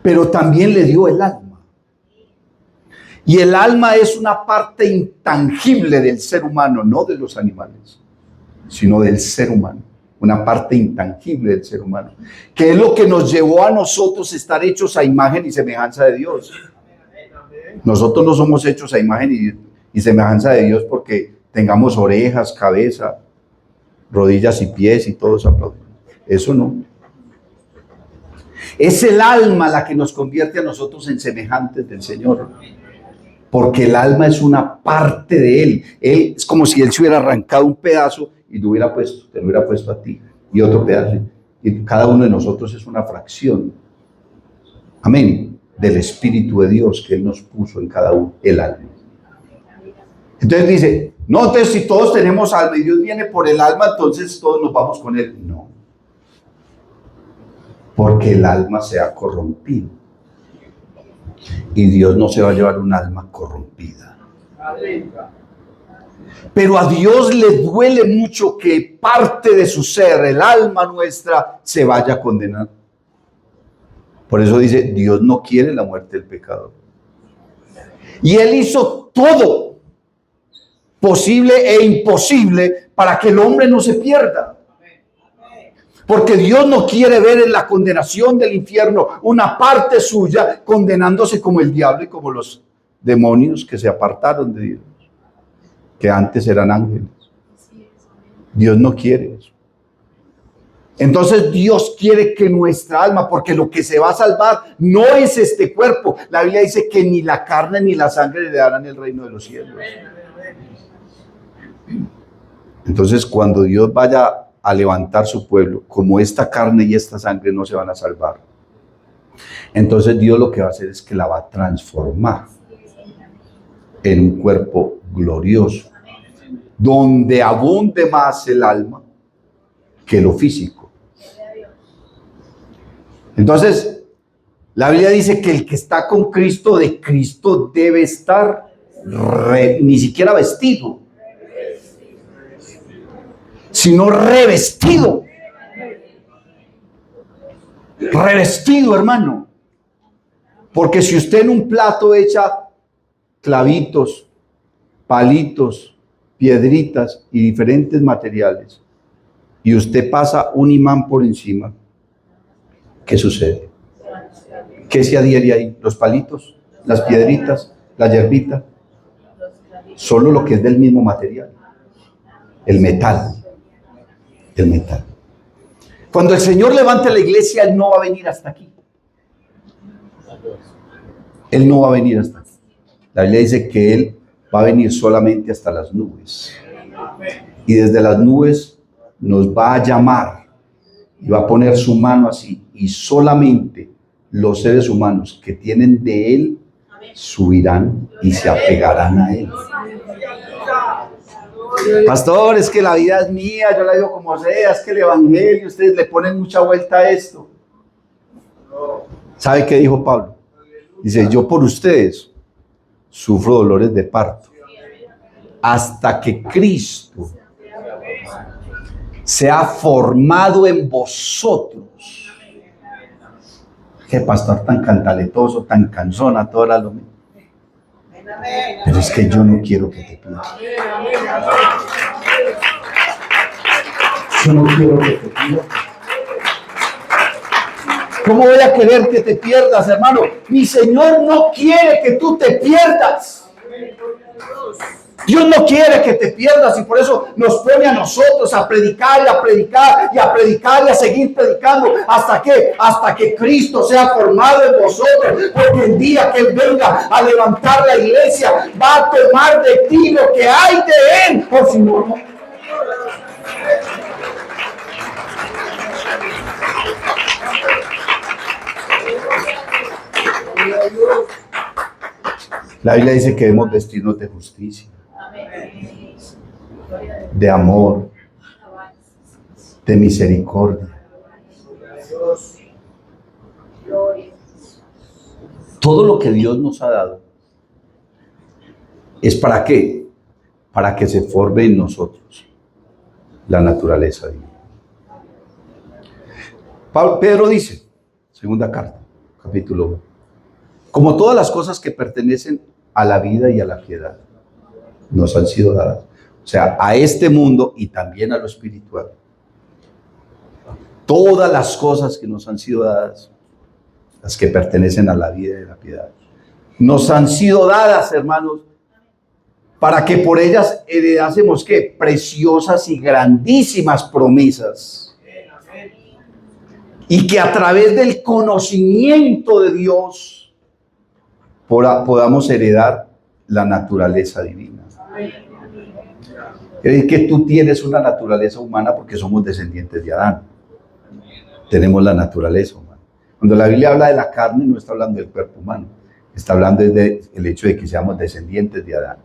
Pero también le dio el alma. Y el alma es una parte intangible del ser humano, no de los animales, sino del ser humano. Una parte intangible del ser humano, que es lo que nos llevó a nosotros a estar hechos a imagen y semejanza de Dios. Nosotros no somos hechos a imagen y semejanza de Dios porque tengamos orejas, cabeza, rodillas y pies y todo eso. Eso no. Es el alma la que nos convierte a nosotros en semejantes del Señor. Porque el alma es una parte de Él. Él es como si Él se hubiera arrancado un pedazo y te lo hubiera puesto a ti. Y otro pedazo. Y cada uno de nosotros es una fracción. Amén. Del Espíritu de Dios que Él nos puso en cada uno, el alma. Entonces dice, no, entonces si todos tenemos alma y Dios viene por el alma, entonces todos nos vamos con Él. No. Porque el alma se ha corrompido. Y Dios no se va a llevar un alma corrompida. Pero a Dios le duele mucho que parte de su ser, el alma nuestra, se vaya a condenar. Por eso dice, Dios no quiere la muerte del pecador. Y Él hizo todo posible e imposible para que el hombre no se pierda. Porque Dios no quiere ver en la condenación del infierno una parte suya condenándose como el diablo y como los demonios que se apartaron de Dios, que antes eran ángeles. Dios no quiere eso. Entonces Dios quiere que nuestra alma, porque lo que se va a salvar no es este cuerpo. La Biblia dice que ni la carne ni la sangre le darán el reino de los cielos. Entonces cuando Dios vaya a levantar su pueblo, como esta carne y esta sangre no se van a salvar, entonces Dios lo que va a hacer es que la va a transformar en un cuerpo glorioso, donde abunde más el alma que lo físico. Entonces, la Biblia dice que el que está con Cristo, de Cristo debe estar ni siquiera vestido, sino revestido. Revestido, hermano. Porque si usted en un plato echa clavitos, palitos, piedritas y diferentes materiales, y usted pasa un imán por encima, ¿qué sucede? ¿Qué se adhiere ahí? Los palitos, las piedritas, la hierbita, solo lo que es del mismo material, el metal. El metal. Cuando el Señor levante la iglesia, Él no va a venir hasta aquí. Él no va a venir hasta aquí. La Biblia dice que Él va a venir solamente hasta las nubes. Y desde las nubes nos va a llamar y va a poner su mano así. Y solamente los seres humanos que tienen de Él subirán y se apegarán a Él. Pastor, es que la vida es mía, yo la digo como sea, es que el evangelio, ustedes le ponen mucha vuelta a esto. ¿Sabe qué dijo Pablo? Dice, yo por ustedes sufro dolores de parto, hasta que Cristo sea formado en vosotros. Qué pastor tan cantaletoso, tan cansón a toda la lomita. Pero es que yo no quiero que te pierdas. Yo no quiero que te pierdas. ¿Cómo voy a querer que te pierdas, hermano? Mi Señor no quiere que tú te pierdas. Dios no quiere que te pierdas y por eso nos pone a nosotros a predicar y a predicar y a predicar y a seguir predicando. ¿Hasta qué? Hasta que Cristo sea formado en vosotros. Porque el día que Él venga a levantar la iglesia, va a tomar de ti lo que hay de Él. Por si no. La Biblia dice que debemos vestirnos de justicia, de amor, de misericordia. Todo lo que Dios nos ha dado es ¿para qué? Para que se forme en nosotros la naturaleza divina. Pedro dice, segunda carta, capítulo 1, como todas las cosas que pertenecen a la vida y a la piedad nos han sido dadas, o sea, a este mundo y también a lo espiritual. Todas las cosas que nos han sido dadas, las que pertenecen a la vida y a la piedad, nos han sido dadas, hermanos, para que por ellas heredásemos ¿qué? Preciosas y grandísimas promesas. Y que a través del conocimiento de Dios podamos heredar la naturaleza divina. Es que tú tienes una naturaleza humana porque somos descendientes de Adán. Tenemos la naturaleza humana. Cuando la Biblia habla de la carne, no está hablando del cuerpo humano. Está hablando del hecho de que seamos descendientes de Adán.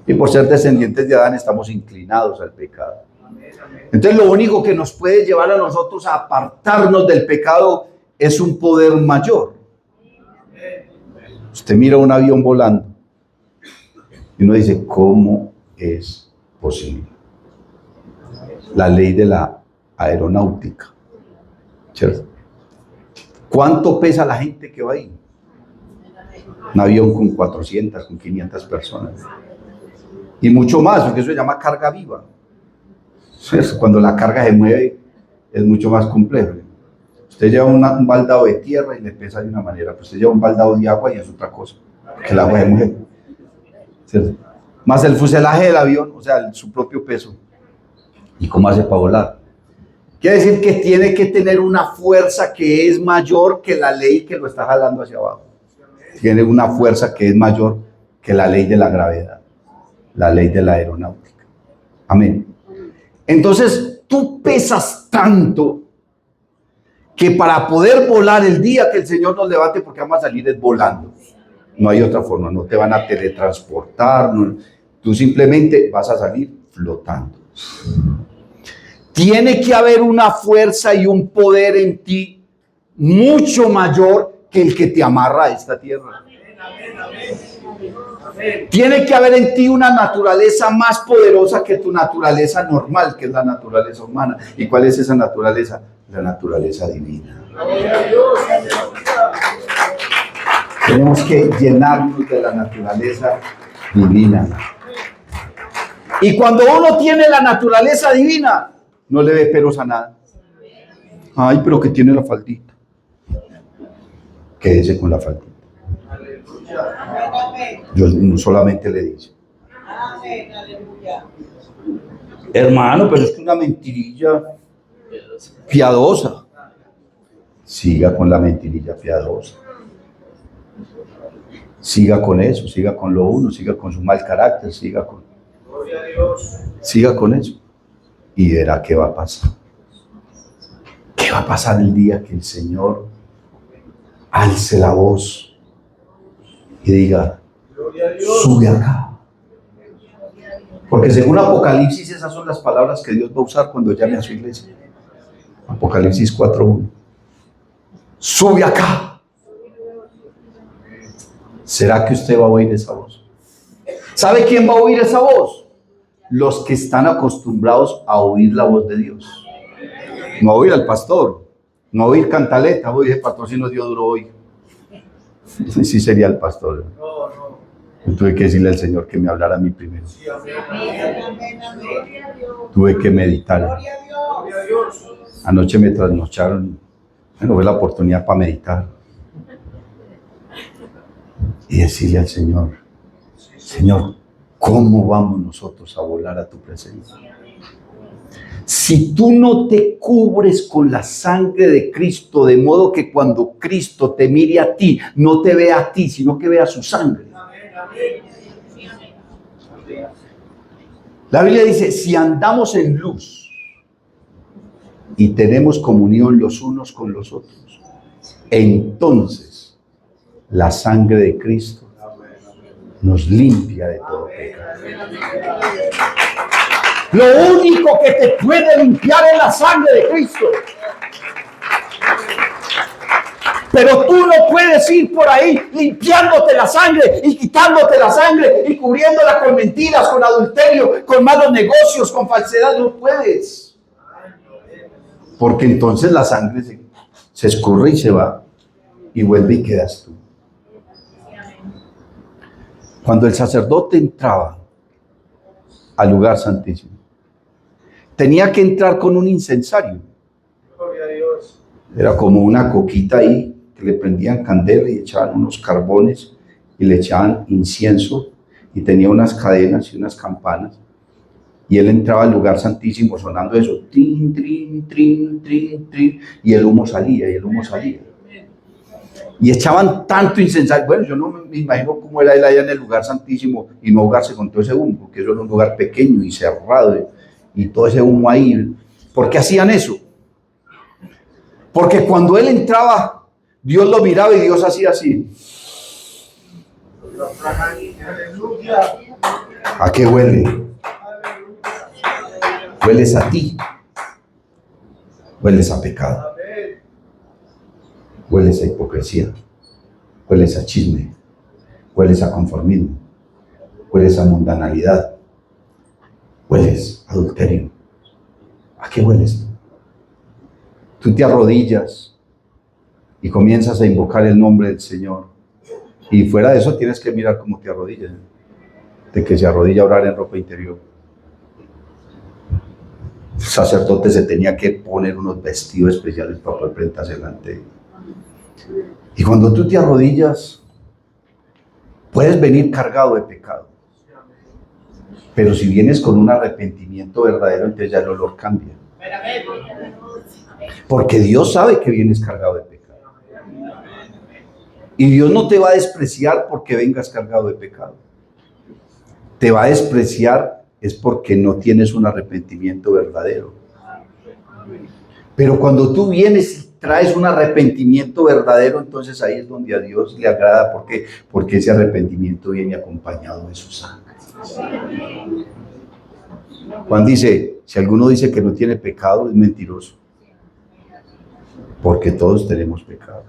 Y por ser descendientes de Adán estamos inclinados al pecado. Entonces lo único que nos puede llevar a nosotros a apartarnos del pecado es un poder mayor. Usted mira un avión volando y uno dice, ¿cómo es posible? La ley de la aeronáutica, ¿cierto? ¿Cuánto pesa la gente que va ahí? Un avión con 400, con 500 personas. Y mucho más, porque eso se llama carga viva. Cuando la carga se mueve, es mucho más complejo. Usted lleva un baldado de tierra y le pesa de una manera, pero usted lleva un baldado de agua y es otra cosa, que el agua se mueve. ¿Cierto? Más el fuselaje del avión, o sea, su propio peso. ¿Y cómo hace para volar? Quiere decir que tiene que tener una fuerza que es mayor que la ley que lo está jalando hacia abajo. Tiene una fuerza que es mayor que la ley de la gravedad, la ley de la aeronáutica. Amén. Entonces, tú pesas tanto que para poder volar el día que el Señor nos levante, porque vamos a salir es volando. No hay otra forma, no te van a teletransportar, no, tú simplemente vas a salir flotando. Tiene que haber una fuerza y un poder en ti mucho mayor que el que te amarra a esta tierra. Tiene que haber en ti una naturaleza más poderosa que tu naturaleza normal, que es la naturaleza humana. ¿Y cuál es esa naturaleza? La naturaleza divina. Tenemos que llenarnos de la naturaleza divina. Y cuando uno tiene la naturaleza divina, no le ve peros a nada. Ay, pero que tiene la faldita. Quédese con la faldita. Yo solamente le dice, hermano, pero es que una mentirilla piadosa. Siga con la mentirilla piadosa. Siga con eso, siga con lo uno, siga con su mal carácter, siga con eso. Y verá qué va a pasar. ¿Qué va a pasar el día que el Señor alce la voz y diga, sube acá? Porque según Apocalipsis, esas son las palabras que Dios va a usar cuando llame a su iglesia. Apocalipsis 4:1. Sube acá. ¿Será que usted va a oír esa voz? ¿Sabe quién va a oír esa voz? Los que están acostumbrados a oír la voz de Dios. No a oír al pastor, no a oír cantaleta. Oye, el pastor si nos dio duro hoy. Sí sería el pastor. Yo tuve que decirle al Señor que me hablara a mí primero. Tuve que meditar. Anoche me trasnocharon. Bueno, fue la oportunidad para meditar. Y decirle al Señor, Señor, ¿cómo vamos nosotros a volar a tu presencia? Si tú no te cubres con la sangre de Cristo, de modo que cuando Cristo te mire a ti, no te vea a ti, sino que vea su sangre. La Biblia dice, si andamos en luz y tenemos comunión los unos con los otros, entonces la sangre de Cristo nos limpia de todo pecado. Lo único que te puede limpiar es la sangre de Cristo. Pero tú no puedes ir por ahí limpiándote la sangre y quitándote la sangre y cubriéndola con mentiras, con adulterio, con malos negocios, con falsedad. No puedes. Porque entonces la sangre se escurre y se va y vuelve y quedas tú. Cuando el sacerdote entraba al lugar santísimo, tenía que entrar con un incensario. Era como una coquita ahí, que le prendían candela y echaban unos carbones y le echaban incienso y tenía unas cadenas y unas campanas. Y él entraba al lugar santísimo sonando eso, trin, trin, trin, trin, trin, y el humo salía, y el humo salía. Y echaban tanto incensario. Bueno, yo no me imagino cómo era él allá en el lugar santísimo y no ahogarse con todo ese humo, porque eso era un lugar pequeño y cerrado, y todo ese humo ahí. ¿Por qué hacían eso? Porque cuando él entraba, Dios lo miraba y Dios hacía así. ¿A qué huele? Hueles a ti. Hueles a pecado. Hueles a hipocresía. Hueles a chisme. Hueles a conformismo. Hueles a mundanalidad. Hueles a adulterio. ¿A qué hueles tú? Tú te arrodillas y comienzas a invocar el nombre del Señor. Y fuera de eso tienes que mirar cómo te arrodillas. De que se arrodilla a orar en ropa interior. El sacerdote se tenía que poner unos vestidos especiales para poder presentarse delante de él. Y cuando tú te arrodillas, puedes venir cargado de pecado. Pero si vienes con un arrepentimiento verdadero, entonces ya el olor cambia. Porque Dios sabe que vienes cargado de pecado. Y Dios no te va a despreciar porque vengas cargado de pecado. Te va a despreciar es porque no tienes un arrepentimiento verdadero. Pero cuando tú vienes y traes un arrepentimiento verdadero, entonces ahí es donde a Dios le agrada. ¿Por qué? Porque ese arrepentimiento viene acompañado de su sangre. Juan dice, si alguno dice que no tiene pecado, es mentiroso. Porque todos tenemos pecado.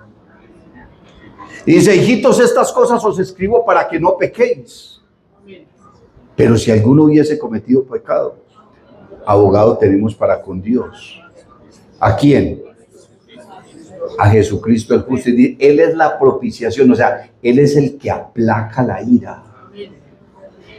Y dice, hijitos, estas cosas os escribo para que no pequéis. Pero si alguno hubiese cometido pecado, abogado tenemos para con Dios. ¿A quién? A Jesucristo el justo. Él es la propiciación, o sea, Él es el que aplaca la ira.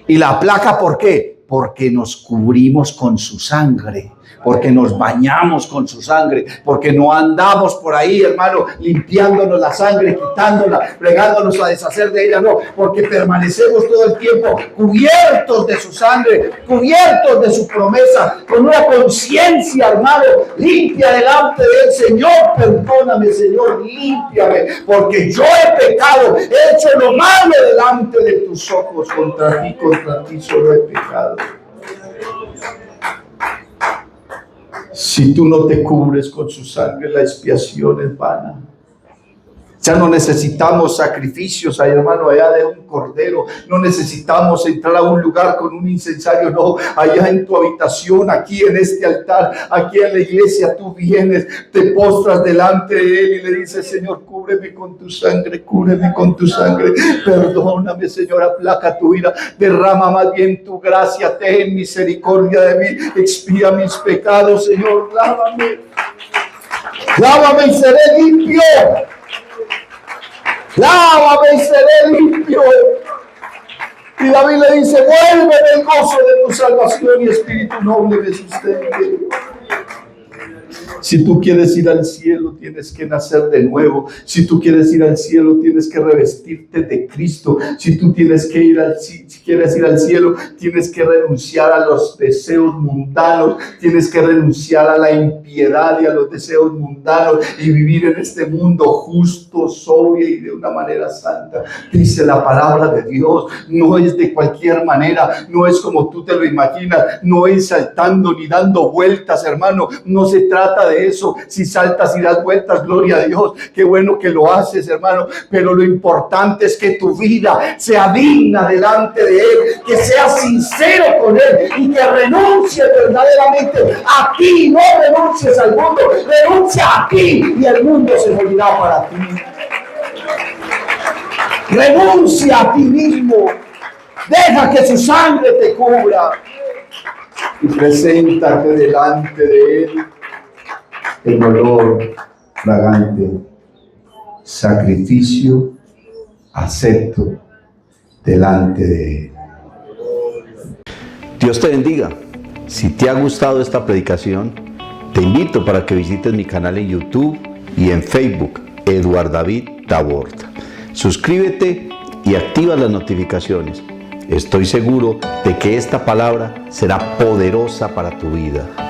¿Y la aplaca por qué? Porque nos cubrimos con su sangre. Porque nos bañamos con su sangre, porque no andamos por ahí, hermano, limpiándonos la sangre, quitándola, fregándonos a deshacer de ella, no, porque permanecemos todo el tiempo cubiertos de su sangre, cubiertos de su promesa, con una conciencia, hermano, limpia delante del Señor. Perdóname, Señor, límpiame, porque yo he pecado, he hecho lo malo delante de tus ojos, contra ti solo he pecado. Si tú no te cubres con su sangre, la expiación es vana. Ya no necesitamos sacrificios, hermano, allá de un cordero. No necesitamos entrar a un lugar con un incensario. No, allá en tu habitación, aquí en este altar, aquí en la iglesia, tú vienes, te postras delante de Él y le dices, Señor, cúbreme con tu sangre, cúbreme con tu sangre. Perdóname, Señor, aplaca tu ira. Derrama más bien tu gracia, ten misericordia de mí. Expía mis pecados, Señor, lávame. Lávame y seré limpio. Lávame y seré limpio. Y David le dice, vuelve el gozo de tu salvación y espíritu noble me sustente. Si tú quieres ir al cielo, tienes que nacer de nuevo. Si tú quieres ir al cielo, tienes que revestirte de Cristo. Si tú tienes que si quieres ir al cielo, tienes que renunciar a los deseos mundanos. Tienes que renunciar a la impiedad y a los deseos mundanos y vivir en este mundo justo, sobrio y de una manera santa. Dice la palabra de Dios, no es de cualquier manera, no es como tú te lo imaginas, no es saltando ni dando vueltas, hermano. No se trata de eso. Si saltas y das vueltas, vueltas, gloria a Dios. Qué bueno que lo haces, hermano. Pero lo importante es que tu vida sea digna delante de Él, que seas sincero con Él y que renuncies verdaderamente aquí. No renuncies al mundo, renuncia aquí y el mundo se volverá para ti. Renuncia a ti mismo. Deja que su sangre te cubra. Y preséntate delante de Él el olor fragante, sacrificio acepto delante de Él. Dios te bendiga. Si te ha gustado esta predicación, te invito para que visites mi canal en YouTube y en Facebook, Eduard David Taborda. Suscríbete y activa las notificaciones. Estoy seguro de que esta palabra será poderosa para tu vida.